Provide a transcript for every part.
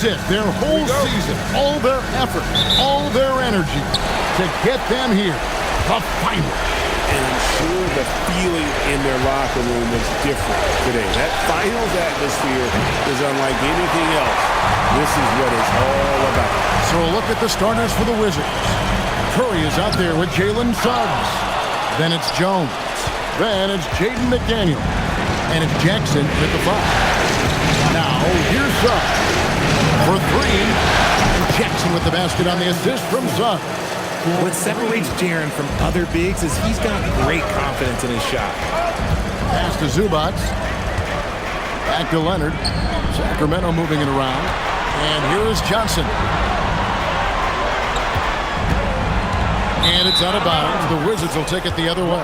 is it. Their whole season, all their effort, all their energy to get them here. The final. And I'm sure the feeling in their locker room was different today. That finals atmosphere is unlike anything else. This is what it's all about. So a look at the starters for the Wizards. Curry is out there with Jalen Suggs. Then it's Jones. Then it's Jaden McDaniel. And it's Jackson with the 5. Now, here's Suggs for 3. And Jackson with the basket on the assist from Suggs. What separates Jaren from other bigs is he's got great confidence in his shot. Pass to Zubac. Back to Leonard. Sacramento moving it around. And here is Johnson. And it's out of bounds. The Wizards will take it the other way.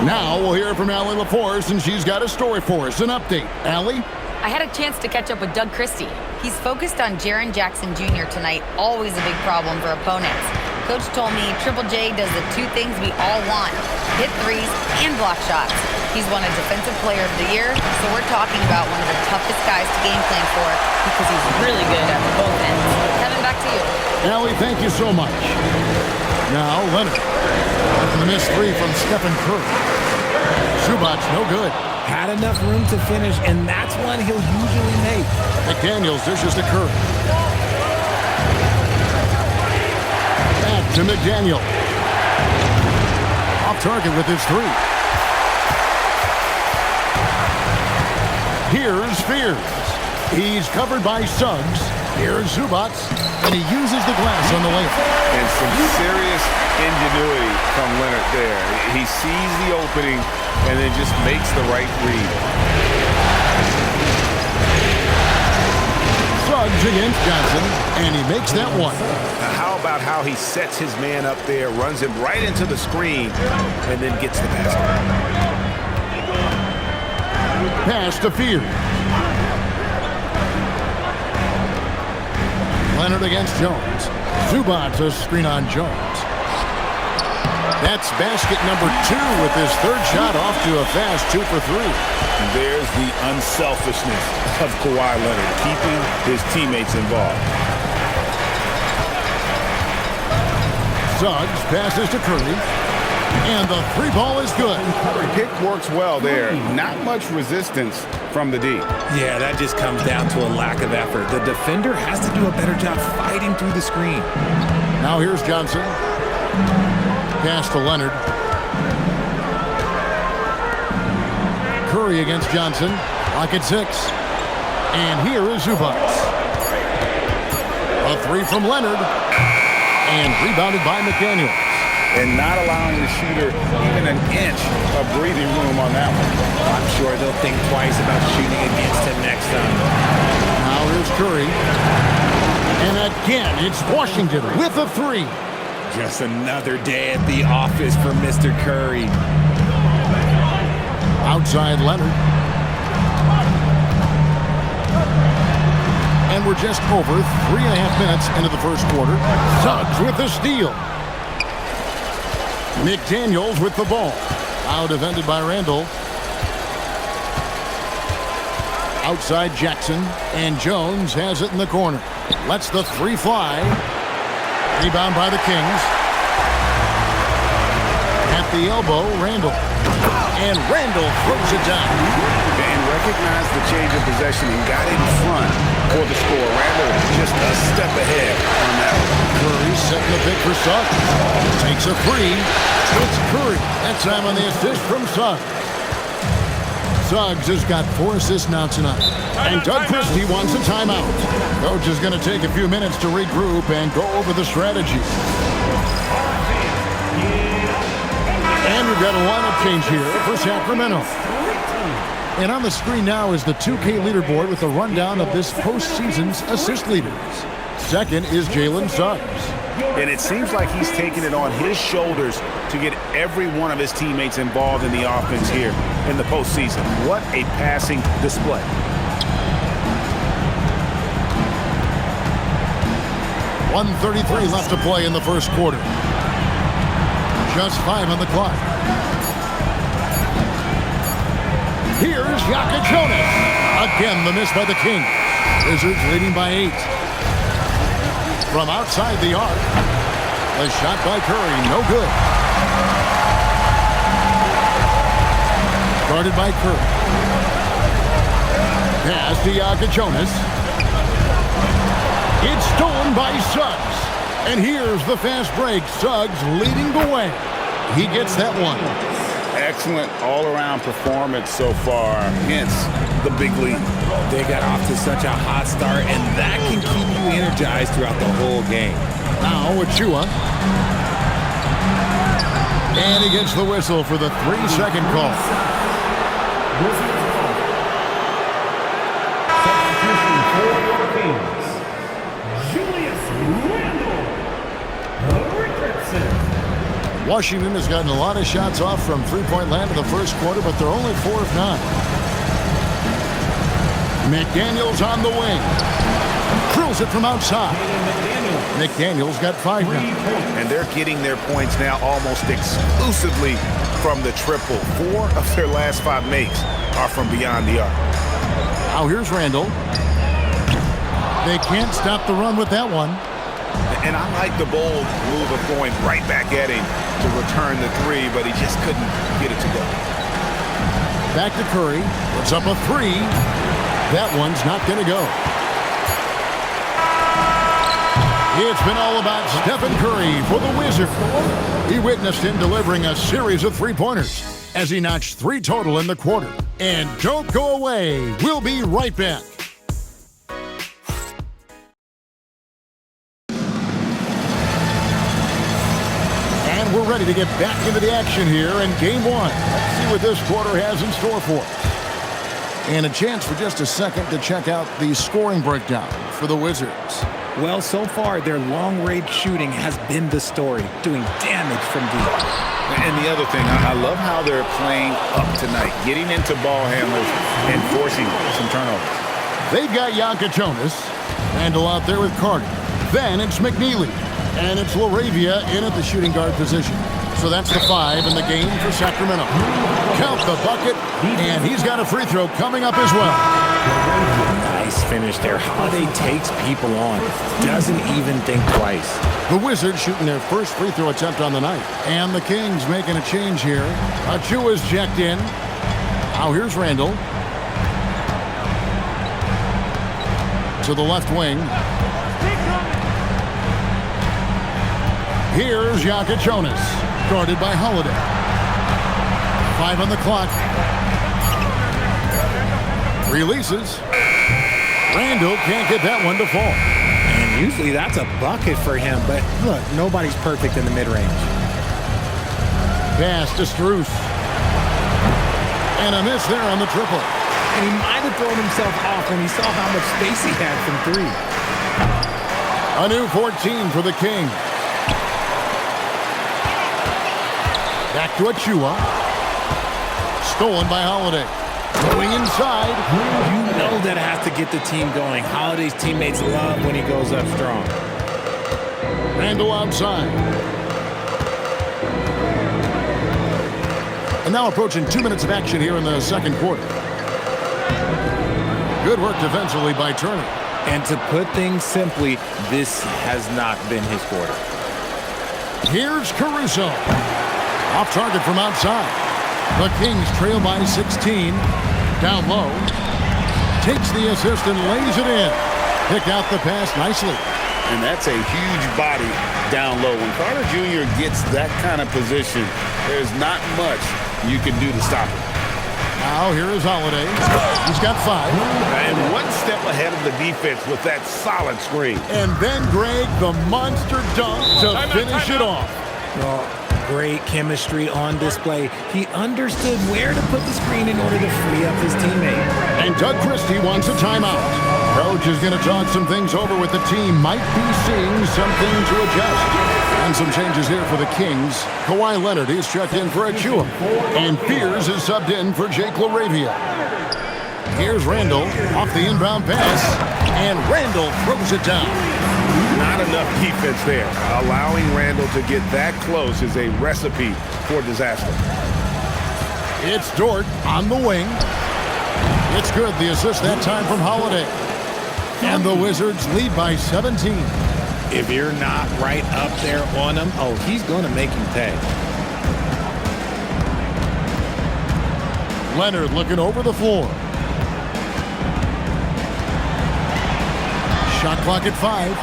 Now we'll hear from Allie LaForce, and she's got a story for us. An update. Allie? I had a chance to catch up with Doug Christie. He's focused on Jaren Jackson Jr. tonight, always a big problem for opponents. Coach told me Triple J does the 2 things we all want, hit threes and block shots. He's won a Defensive Player of the Year, so we're talking about one of the toughest guys to game plan for because he's really good at both ends. Kevin, back to you. Allie, thank you so much. Now, Leonard. After the missed 3 from Stephen Curry. Zubac, no good. Had enough room to finish, and that's one he'll usually make. McDaniels dishes to Curry. Back to McDaniel. Off target with his 3. Here's Fears. He's covered by Suggs. Here's Zubac, and he uses the glass on the layup. And some serious ingenuity from Leonard there. He sees the opening and then just makes the right read. Suggs against Johnson, and he makes that one. Now how about how he sets his man up there, runs him right into the screen, and then gets the basket. Pass to Fears. Leonard against Jones. Zubac a screen on Jones. That's basket number 2 with his 3rd shot off to a fast 2 for 3. And there's the unselfishness of Kawhi Leonard, keeping his teammates involved. Suggs passes to Curry. And the 3 ball is good. The pick works well there. Not much resistance from the D. Yeah, that just comes down to a lack of effort. The defender has to do a better job fighting through the screen. Now here's Johnson. Pass to Leonard. Curry against Johnson. Lock at 6. And here is Zubac. A 3 from Leonard. And rebounded by McDaniel. And not allowing the shooter even an inch of breathing room on that one. I'm sure they'll think twice about shooting against him next time. Now here's Curry. And again, it's Washington with a 3. Just another day at the office for Mr. Curry. Outside Leonard. And we're just over 3.5 minutes into the first quarter. Suggs with the steal. McDaniels with the ball. Now defended by Randall. Outside Jackson. And Jones has it in the corner. Lets the 3 fly. Rebound by the Kings. At the elbow, Randall. And Randall throws it down. And recognized the change of possession and got in front for the score. Randall just a step ahead on that one. Curry setting the pick for Suggs. Takes a 3. It's Curry. That time on the assist from Suggs. Suggs has got 4 assists now tonight. And Doug Christie wants a timeout. Coach is going to take a few minutes to regroup and go over the strategy. And we've got a lineup change here for Sacramento. And on the screen now is the 2K leaderboard with a rundown of this postseason's assist leaders. Second is Jalen Suggs. And it seems like he's taking it on his shoulders to get every one of his teammates involved in the offense here in the postseason. What a passing display. .133 left to play in the first quarter. Just 5 on the clock. Here's Jonas. Again, the miss by the Kings. Wizards leading by 8. From outside the arc. A shot by Curry, no good. Guarded by Curry. Pass to Jonas. It's stolen by Suggs. And here's the fast break. Suggs leading the way. He gets that one. Excellent all-around performance so far, hence the big lead. They got off to such a hot start, and that can keep you energized throughout the whole game. Now Achua. And he gets the whistle for the 3-second call. Substitution for your Kings. Julius Randle Richardson. Washington has gotten a lot of shots off from three-point land in the first quarter, but they're only 4 of 9. McDaniels on the wing. Drills it from outside. McDaniels got 5 now. And they're getting their points now almost exclusively from the triple. 4 of their last 5 makes are from beyond the arc. Now here's Randle. They can't stop the run with that one. And I like the bold move of going right back at him to return the 3, but he just couldn't get it to go. Back to Curry. Puts up a 3. That one's not going to go. It's been all about Stephen Curry for the Wizards. He witnessed him delivering a series of three-pointers as he notched 3 total in the quarter. And don't go away. We'll be right back. And we're ready to get back into the action here in Game 1. Let's see what this quarter has in store for us. And a chance for just a second to check out the scoring breakdown for the Wizards. Well, so far, their long-range shooting has been the story, doing damage from deep. And the other thing, I love how they're playing up tonight, getting into ball handlers and forcing some turnovers. They've got Jonas. Randle out there with Carter. Then it's McNeely. And it's LaRavia in at the shooting guard position. So that's the 5 in the game for Sacramento. Count the bucket, and he's got a free throw coming up as well. Nice finish there. Holiday takes people on. Doesn't even think twice. The Wizards shooting their first free throw attempt on the night. And the Kings making a change here. Achua's checked in. Now here's Randle. To the left wing. Here's Jonas, guarded by Holiday. 5 on the clock. Releases. Randle can't get that one to fall. And usually that's a bucket for him, but look, nobody's perfect in the mid-range. Pass to Strus. And a miss there on the triple. And he might have thrown himself off when he saw how much space he had from 3. A new 14 for the Kings. Back to Achua. Stolen by Holiday. Going inside. You know that has to get the team going. Holiday's teammates love when he goes up strong. Randle outside. And now approaching 2 minutes of action here in the second quarter. Good work defensively by Turner. And to put things simply, this has not been his quarter. Here's Caruso. Off target from outside. The Kings trail by 16. Down low. Takes the assist and lays it in. Pick out the pass nicely. And that's a huge body down low. When Carter Jr. gets that kind of position, there's not much you can do to stop him. Now here is Holiday. He's got 5. And one step ahead of the defense with that solid screen. And then Greg, the monster dunk to finish it off. Well, great chemistry on display. He understood where to put the screen in order to free up his teammate. And Doug Christie wants a timeout. Coach is going to talk some things over with the team. Might be seeing something to adjust. And some changes here for the Kings. Kawhi Leonard is checked in for Achua. And Fears is subbed in for Jake LaRavia. Here's Randle off the inbound pass. And Randle throws it down. Not enough defense there. Allowing Randle to get that close is a recipe for disaster. It's Dort on the wing. It's good. The assist that time from Holiday. And the Wizards lead by 17. If you're not right up there on him, oh, he's going to make him pay. Leonard looking over the floor. Shot clock at 5.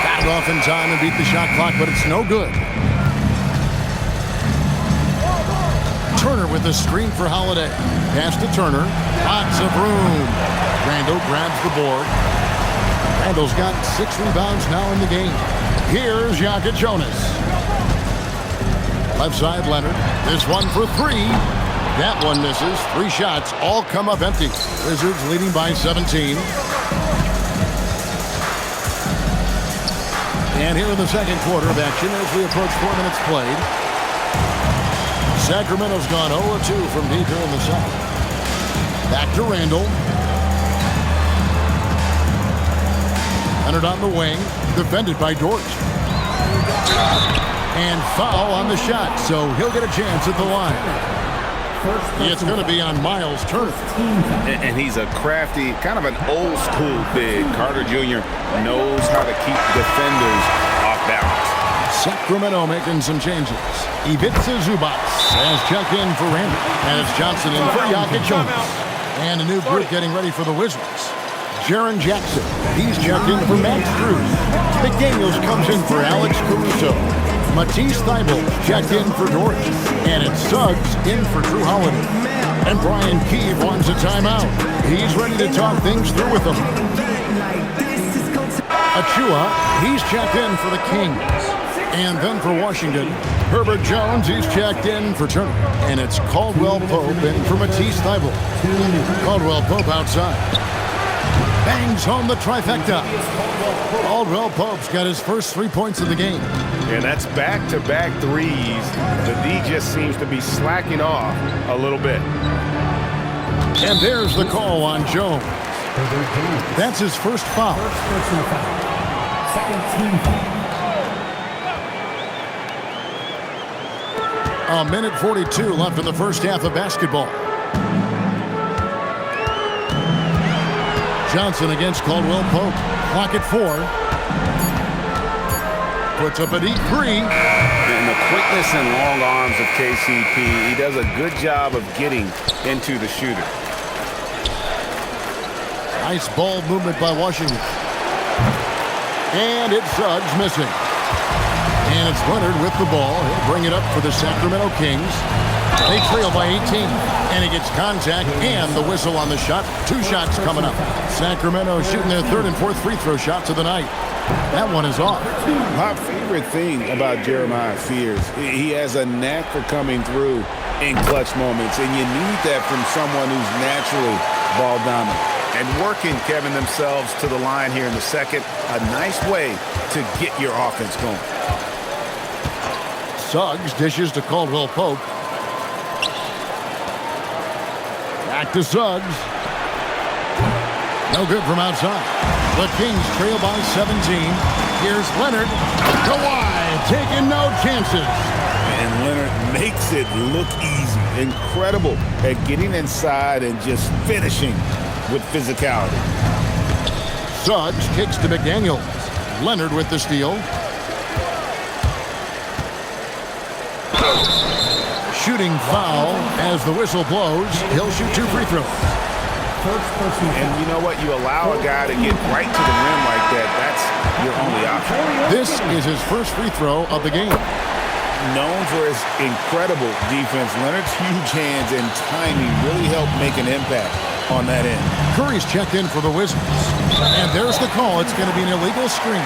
Got it off in time and beat the shot clock, but it's no good. Turner with the screen for Holiday. Pass to Turner. Lots of room. Randall grabs the board. Randall's got 6 rebounds now in the game. Here's Jokic Jonas. Left side, Leonard. This one for 3. That one misses. 3 shots all come up empty. Wizards leading by 17. And here in the second quarter of action as we approach 4 minutes played. Sacramento's gone 0-2 from deep here in the second. Back to Randall. Leonard on the wing. Defended by Dort. And foul on the shot, so he'll get a chance at the line. It's going to be on Miles Turner. And he's a crafty, kind of an old school big. Carter Jr. knows how to keep defenders off balance. Sacramento making some changes. Ivica Zubac has checked in for Randall. And it's Johnson in for Jokic Jonas. And a new group getting ready for the Wizards. Jaren Jackson, he's checked in for Max Strus. McDaniels comes in for Alex Caruso. Matisse Thybulle checked in for Dort. And it's Suggs in for Drew Holiday. And Brian Keefe wants a timeout. He's ready to talk things through with them. Achua, he's checked in for the Kings. And then for Washington, Herbert Jones, he's checked in for Turner. And it's Caldwell Pope in for Matisse Thybulle. Caldwell Pope outside. Bangs home the trifecta. Caldwell Pope's got his first 3 points of the game. And that's back-to-back threes. The D just seems to be slacking off a little bit. And there's the call on Jones. That's his first foul. First personal foul. Second team foul. A minute 42 left in the first half of basketball. Johnson against Caldwell Pope. Clock at 4. Puts up a deep 3. And the quickness and long arms of KCP, he does a good job of getting into the shooter. Nice ball movement by Washington. And it's Suggs missing. And it's Leonard with the ball. He'll bring it up for the Sacramento Kings. They trail by 18. And he gets contact and the whistle on the shot. 2 shots coming up. Sacramento shooting their 3rd and 4th free throw shots of the night. That one is off. My favorite thing about Jeremiah Fears, he has a knack for coming through in clutch moments. And you need that from someone who's naturally ball dominant. And working, Kevin, themselves to the line here in the second. A nice way to get your offense going. Suggs dishes to Caldwell Pope. Back to Suggs. No good from outside. The Kings trail by 17. Here's Leonard. Kawhi taking no chances. And Leonard makes it look easy. Incredible at getting inside and just finishing with physicality. Suggs kicks to McDaniels. Leonard with the steal. Shooting foul as the whistle blows. He'll shoot 2 free throws. And you know what? You allow a guy to get right to the rim like that. That's your only option. This is his first free throw of the game. Known for his incredible defense, Leonard's huge hands and timing really help make an impact on that end. Curry's checked in for the Wizards. And there's the call. It's going to be an illegal screen.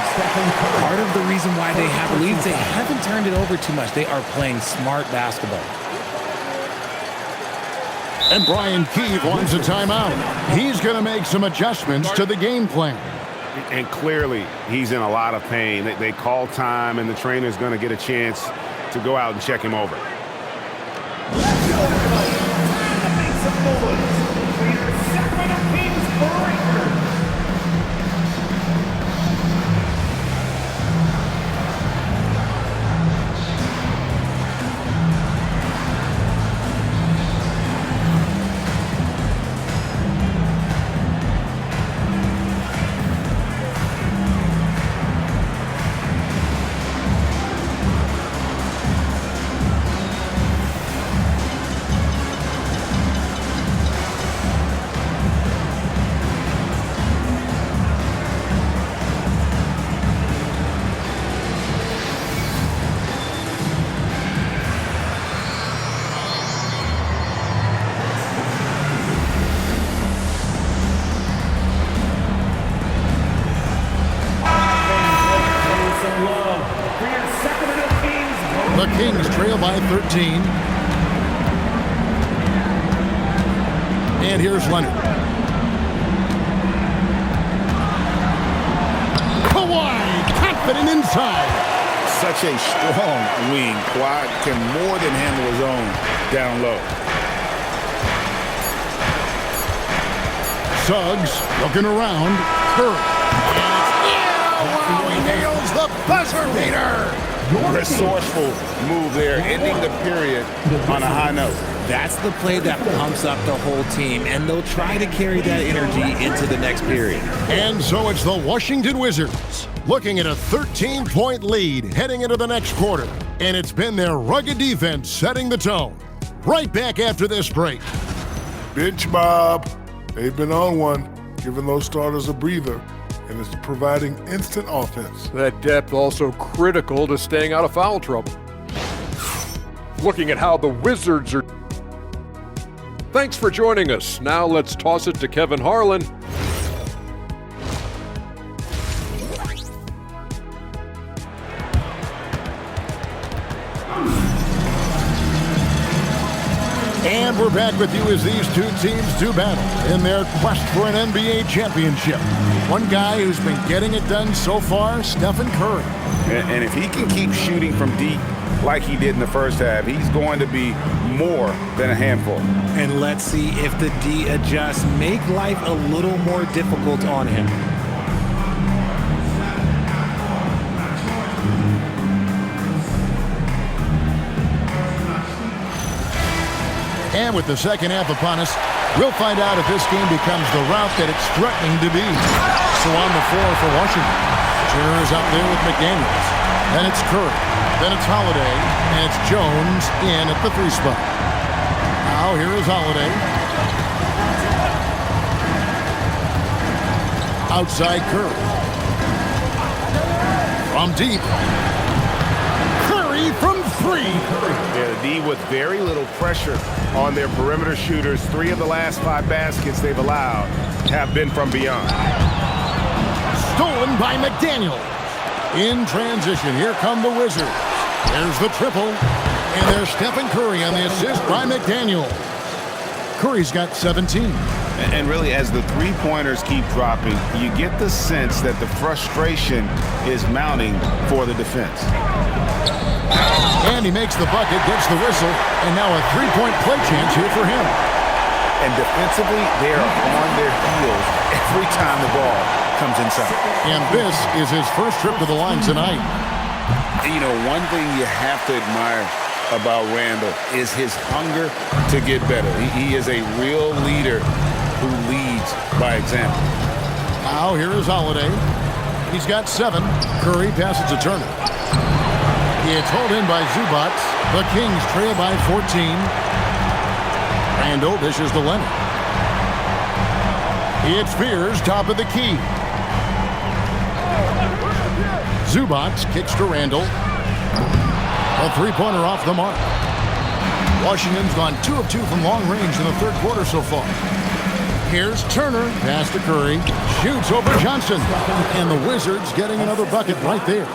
Part of the reason why they have leads, they haven't turned it over too much. They are playing smart basketball. And Brian Keefe wants a timeout. He's going to make some adjustments to the game plan. And clearly, he's in a lot of pain. They call time, and the trainer's going to get a chance to go out and check him over. by 13. And here's Leonard. Kawhi, confident inside. Such a strong wing. Kawhi can more than handle his own down low. Suggs looking around. Curry. Wow, he nails the buzzer beater. Resourceful move there, ending the period on a high note. That's the play that pumps up the whole team, and they'll try to carry that energy into the next period. And so it's the Washington Wizards looking at a 13-point lead heading into the next quarter. And it's been their rugged defense setting the tone. Right back after this break. Bench mob. They've been on one, giving those starters a breather, and it's providing instant offense. That depth also critical to staying out of foul trouble. Looking at how the Wizards are. Thanks for joining us. Now let's toss it to Kevin Harlan. And we're back with you as these two teams do battle in their quest for an NBA championship. One guy who's been getting it done so far, Stephen Curry. And if he can keep shooting from deep like he did in the first half, he's going to be more than a handful. And let's see if the D adjusts, make life a little more difficult on him. And with the second half upon us, we'll find out if this game becomes the route that it's threatening to be. So on the floor for Washington, Turner is out there with McDaniels. Then it's Curry. Then it's Holiday. And it's Jones in at the 3 spot. Now here is Holiday. Outside Curry. From deep. Curry from 3. Yeah, the D with very little pressure on their perimeter shooters. 3 of the last 5 baskets they've allowed have been from beyond. Stolen by McDaniel. In transition, here come the Wizards. There's the triple. And there's Stephen Curry on the assist by McDaniel. Curry's got 17. And really, as the three-pointers keep dropping, you get the sense that the frustration is mounting for the defense. And he makes the bucket, gets the whistle, and now a three-point play chance here for him. And defensively, they are on their heels every time the ball comes inside. And this is his first trip to the line tonight. You know, one thing you have to admire about Randall is his hunger to get better. He is a real leader who leads by example. Now here is Holiday. He's got 7. Curry passes to Turner. It's hauled in by Zubac. The Kings trail by 14. Randall dishes to Leonard. It's Spears, top of the key. Zubac kicks to Randall. A three-pointer off the mark. Washington's gone 2 of 2 from long range in the third quarter so far. Here's Turner. Pass to Curry. Shoots over Johnson. And the Wizards getting another bucket right there.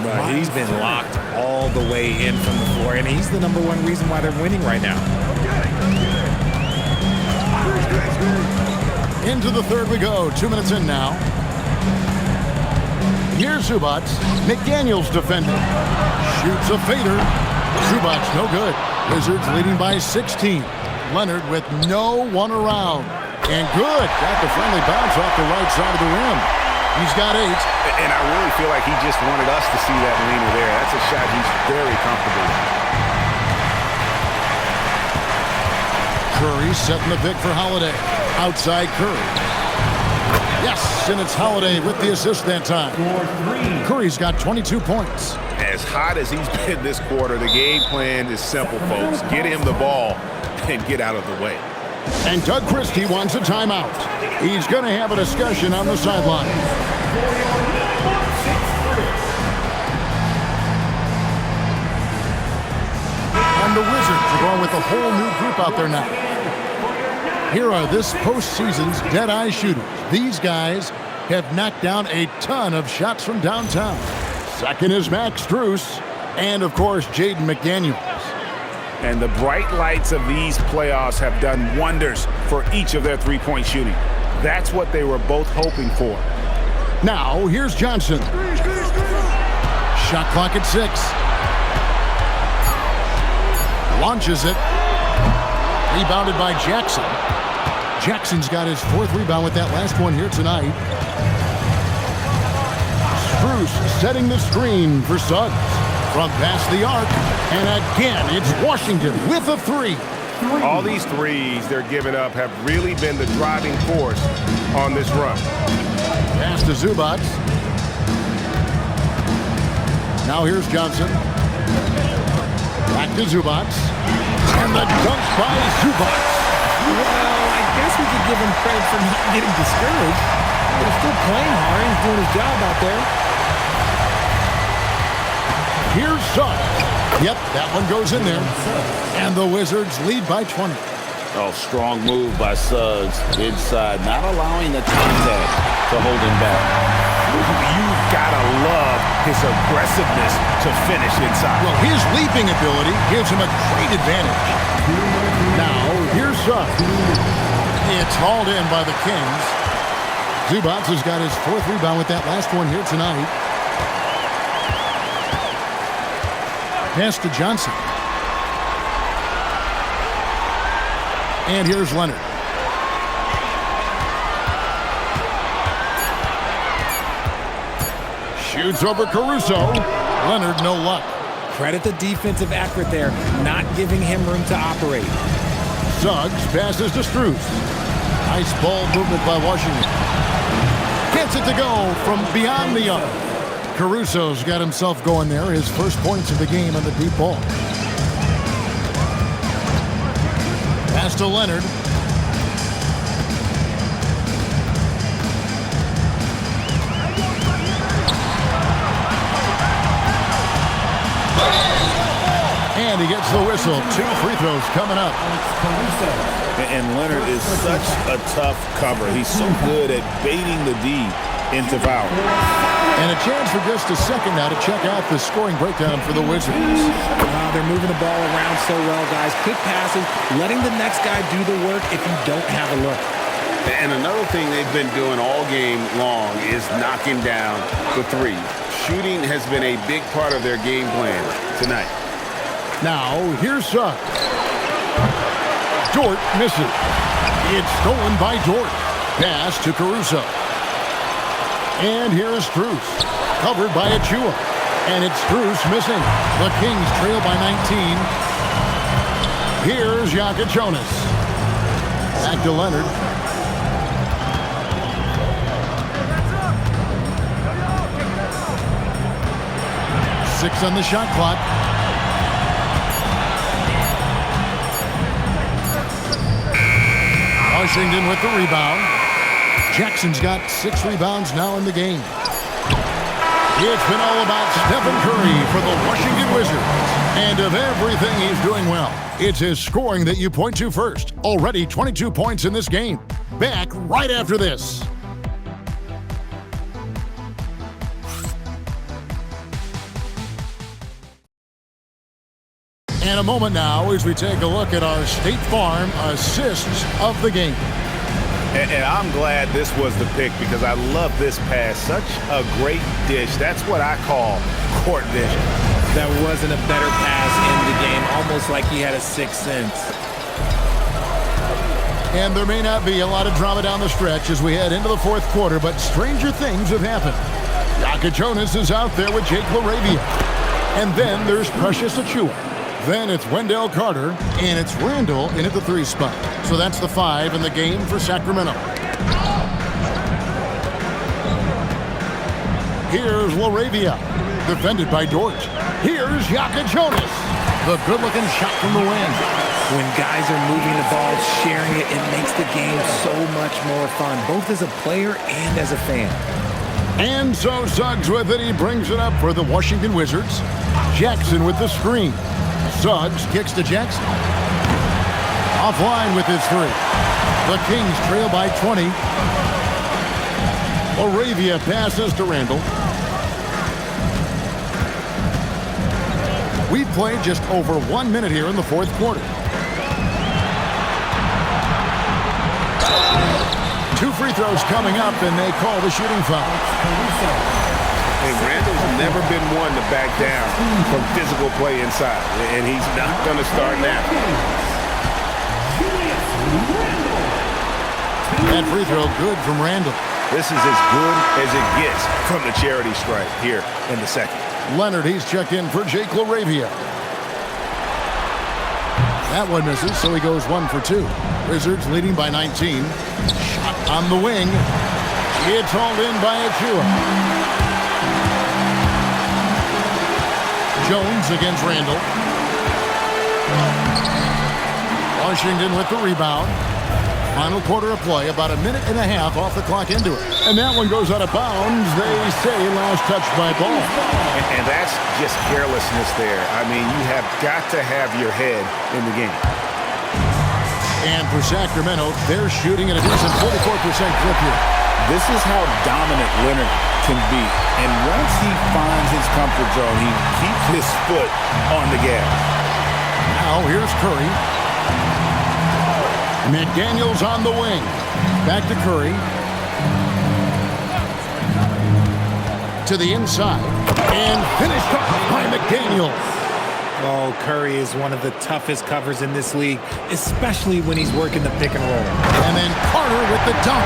But he's been locked all the way in from the floor, and he's the number 1 reason why they're winning right now. Into the third we go. 2 minutes in now. Here's Zubac. McDaniels defending. Shoots a fader. Zubac no good. Wizards leading by 16. Leonard with no one around. And good. Got the friendly bounce off the right side of the rim. He's got 8. And I really feel like he just wanted us to see that leaner there. That's a shot he's very comfortable with. Curry setting the pick for Holiday. Outside Curry. Yes, and it's Holiday with the assist that time. Curry's got 22 points. As hot as he's been this quarter, the game plan is simple, folks. Get him the ball and get out of the way. And Doug Christie wants a timeout. He's going to have a discussion on the sideline. And the Wizards are going with a whole new group out there now. Here are this postseason's dead-eye shooters. These guys have knocked down a ton of shots from downtown. Second is Max Strus. And, of course, Jaden McDaniels. And the bright lights of these playoffs have done wonders for each of their three-point shooting. That's what they were both hoping for. Now, here's Johnson. Shot clock at 6. Launches it. Rebounded by Jackson. Jackson's got his 4th rebound with that last one here tonight. Strus setting the screen for Suggs. From past the arc. And again, it's Washington with a 3. All these threes they're giving up have really been the driving force on this run. Pass to Zubac. Now here's Johnson. Back to Zubac. And the dunk by Zubac. Well, I guess we could give him credit for not getting discouraged. But he's still playing hard. He's doing his job out there. Here's Suggs. Yep, that one goes in there. And the Wizards lead by 20. Oh, strong move by Suggs inside, not allowing the contact to hold him back. You've got to love his aggressiveness to finish inside. Well, his leaping ability gives him a great advantage. Now, here's Suggs. It's hauled in by the Kings. Zubac has got his 4th rebound with that last one here tonight. Pass to Johnson. And here's Leonard. Shoots over Caruso. Leonard, no luck. Credit the defensive effort there, not giving him room to operate. Suggs passes to Strus. Nice ball movement by Washington. Gets it to go from beyond the arc. Caruso's got himself going there. His first points of the game on the deep ball. Pass to Leonard. And he gets the whistle. 2 free throws coming up. And Leonard is such a tough cover. He's so good at baiting the D into foul. And a chance for just a second now to check out the scoring breakdown for the Wizards. They're moving the ball around so well, guys. Quick passes, letting the next guy do the work if you don't have a look. And another thing they've been doing all game long is knocking down the three. Shooting has been a big part of their game plan tonight. Now, here's Suggs. Dort misses. It's stolen by Dort. Pass to Caruso. And here is Strus. Covered by Achua. And it's Strus missing. The Kings trail by 19. Here's Jonas. Back to Leonard. Six on the shot clock. Washington with the rebound. Jackson's got 6 rebounds now in the game. It's been all about Stephen Curry for the Washington Wizards. And of everything he's doing well, it's his scoring that you point to first. Already 22 points in this game. Back right after this. And a moment now as we take a look at our State Farm assists of the game. And I'm glad this was the pick because I love this pass. Such a great dish. That's what I call court vision. That wasn't a better pass in the game, almost like he had a sixth sense. And there may not be a lot of drama down the stretch as we head into the fourth quarter, but stranger things have happened. Jonas is out there with Jake LaRavia. And then there's Precious Achua. Then it's Wendell Carter, and it's Randall in at the 3 spot. So that's the 5 in the game for Sacramento. Here's LaRavia, defended by Dort. Here's Jonas, the good-looking shot from the wing. When guys are moving the ball, sharing it, it makes the game so much more fun, both as a player and as a fan. And so Suggs with it. He brings it up for the Washington Wizards. Jackson with the screen. Suggs kicks to Jackson. Offline with his 3. The Kings trail by 20. LaRavia passes to Randall. We've played just over 1 minute here in the fourth quarter. 2 free throws coming up, and they call the shooting foul. And Randall's never been one to back down from physical play inside, and he's not going to start now. That free throw good from Randall. This is as good as it gets from the charity stripe here in the second. Leonard, he's checked in for Jake LaRavia. That one misses, so he goes 1 for 2. Wizards leading by 19. Shot on the wing. It's hauled in by Achua. Jones against Randall. Washington with the rebound. Final quarter of play, about 1.5 minutes off the clock into it. And that one goes out of bounds. They say last touch by Ball. And that's just carelessness there. I mean, you have got to have your head in the game. And for Sacramento, they're shooting at a decent 44% clip here. This is how dominant Leonard can be. And once he finds his comfort zone, he keeps his foot on the gas. Now here's Curry. McDaniels on the wing. Back to Curry. To the inside. And finished off by McDaniels. Oh, Curry is one of the toughest covers in this league, especially when he's working the pick and roll. And then Carter with the dunk.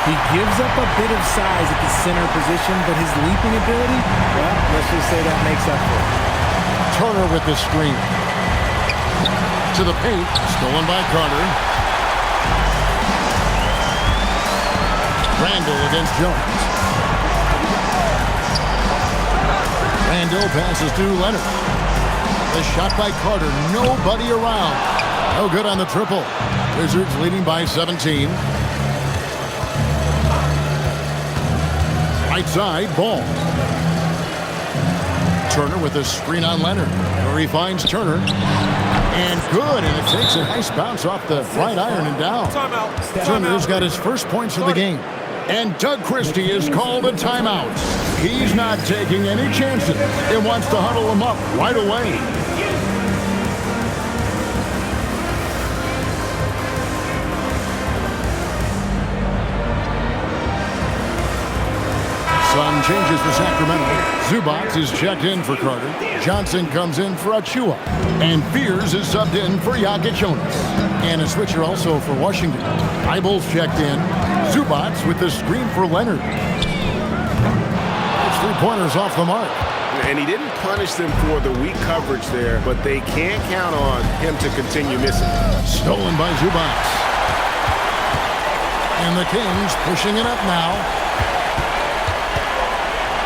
He gives up a bit of size at the center position, but his leaping ability, well, let's just say that makes up for it. Turner with the screen. To the paint. Stolen by Carter. Randall against Jones. Randall passes to Leonard. The shot by Carter. Nobody around. No good on the triple. Wizards leading by 17. Right side, Ball. Turner with a screen on Leonard. Curry finds Turner. And good, and it takes a nice bounce off the right iron and down. Turner's got his first points of the game. And Doug Christie has called a timeout. He's not taking any chances and wants to huddle him up right away. Sun changes for Sacramento. Zubac is checked in for Carter. Johnson comes in for Achua. And Fears is subbed in for Jonas. And a switcher also for Washington. Eibel's checked in. Zubac with the screen for Leonard. It's 3-pointers off the mark. And he didn't punish them for the weak coverage there, but they can't count on him to continue missing. Stolen by Zubac. And the Kings pushing it up now.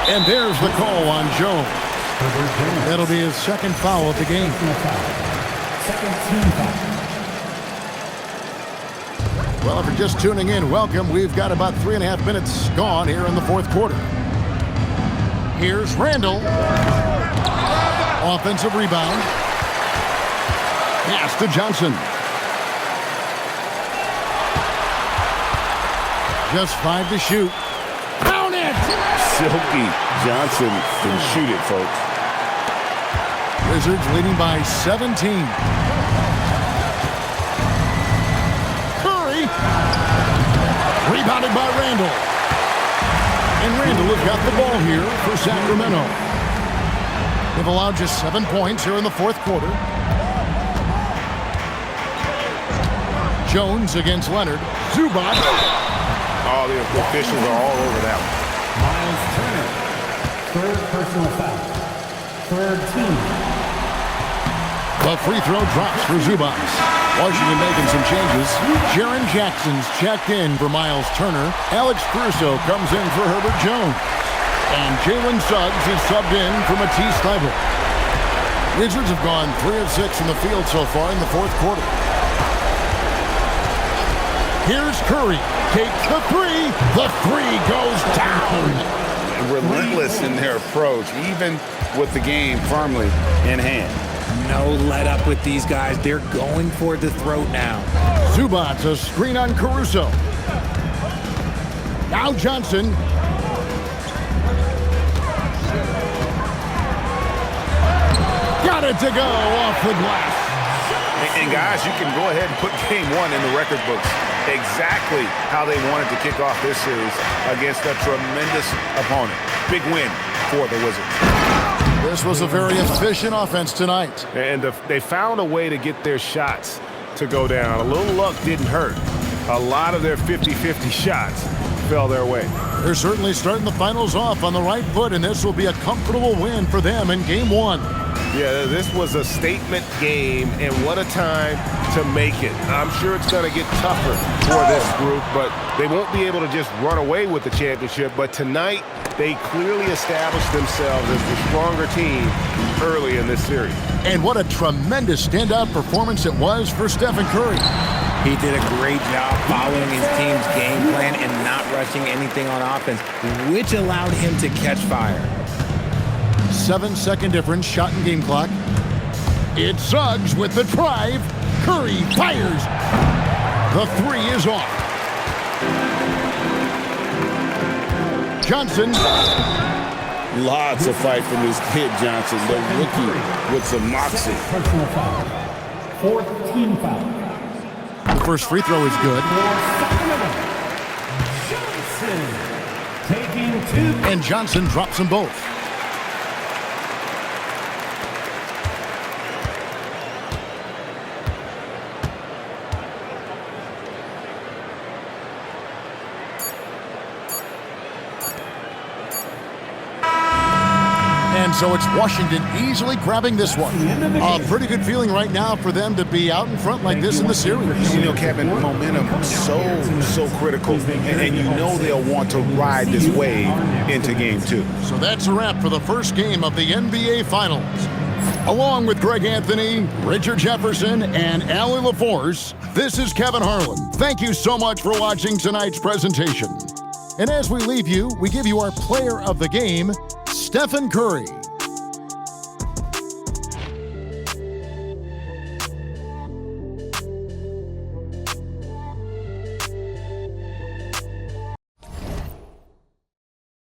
And there's the call on Jones. That'll be his second foul of the game. Second team foul. Well, if you're just tuning in, welcome. We've got about 3.5 minutes gone here in the fourth quarter. Here's Randall. Offensive rebound. Pass to Johnson. Just 5 to shoot. Count it! Silky Johnson can shoot it, folks. Wizards leading by 17. Curry. Rebounded by Randall. And Randall has got the ball here for Sacramento. They've allowed just 7 points here in the fourth quarter. Jones against Leonard. Zubac. Oh, the officials are all over that one. Miles Turner. Third personal foul. Third team. The free throw drops for Zubac. Washington making some changes. Jaren Jackson's checked in for Miles Turner. Alex Caruso comes in for Herbert Jones. And Jalen Suggs is subbed in for Matisse Thybulle. Wizards have gone 3 of 6 in the field so far in the fourth quarter. Here's Curry. Takes the three. The three goes down. Relentless in their approach, even with the game firmly in hand. No let up with these guys. They're going for the throat now. Zubac, a screen on Caruso. Now Johnson. Got it to go off the glass. And guys, you can go ahead and put game one in the record books. Exactly how they wanted to kick off this series against a tremendous opponent. Big win for the Wizards. This was a very efficient offense tonight. And they found a way to get their shots to go down. A little luck didn't hurt. A lot of their 50-50 shots fell their way. They're certainly starting the finals off on the right foot, and this will be a comfortable win for them in game one. Yeah, this was a statement game, and what a time to make it. I'm sure it's going to get tougher for this group, but they won't be able to just run away with the championship. But tonight, they clearly established themselves as the stronger team early in this series. And what a tremendous standout performance it was for Stephen Curry. He did a great job following his team's game plan and not rushing anything on offense, which allowed him to catch fire. 7-second difference, shot and game clock. It's Suggs with the drive. Curry fires. The three is off. Johnson. Lots of fight from this kid, Johnson, the rookie with some moxie. Personal foul. Fourth team foul. The first free throw is good. Johnson taking two. And Johnson drops them both. And so it's Washington easily grabbing this one. A pretty good feeling right now for them to be out in front like this in the series. You know, Kevin, momentum so critical, and you know they'll want to ride this wave into game two. So that's a wrap for the first game of the NBA Finals. Along with Greg Anthony, Richard Jefferson, and Allie LaForce, this is Kevin Harlan. Thank you so much for watching tonight's presentation. And as we leave you, we give you our player of the game, Stephen Curry.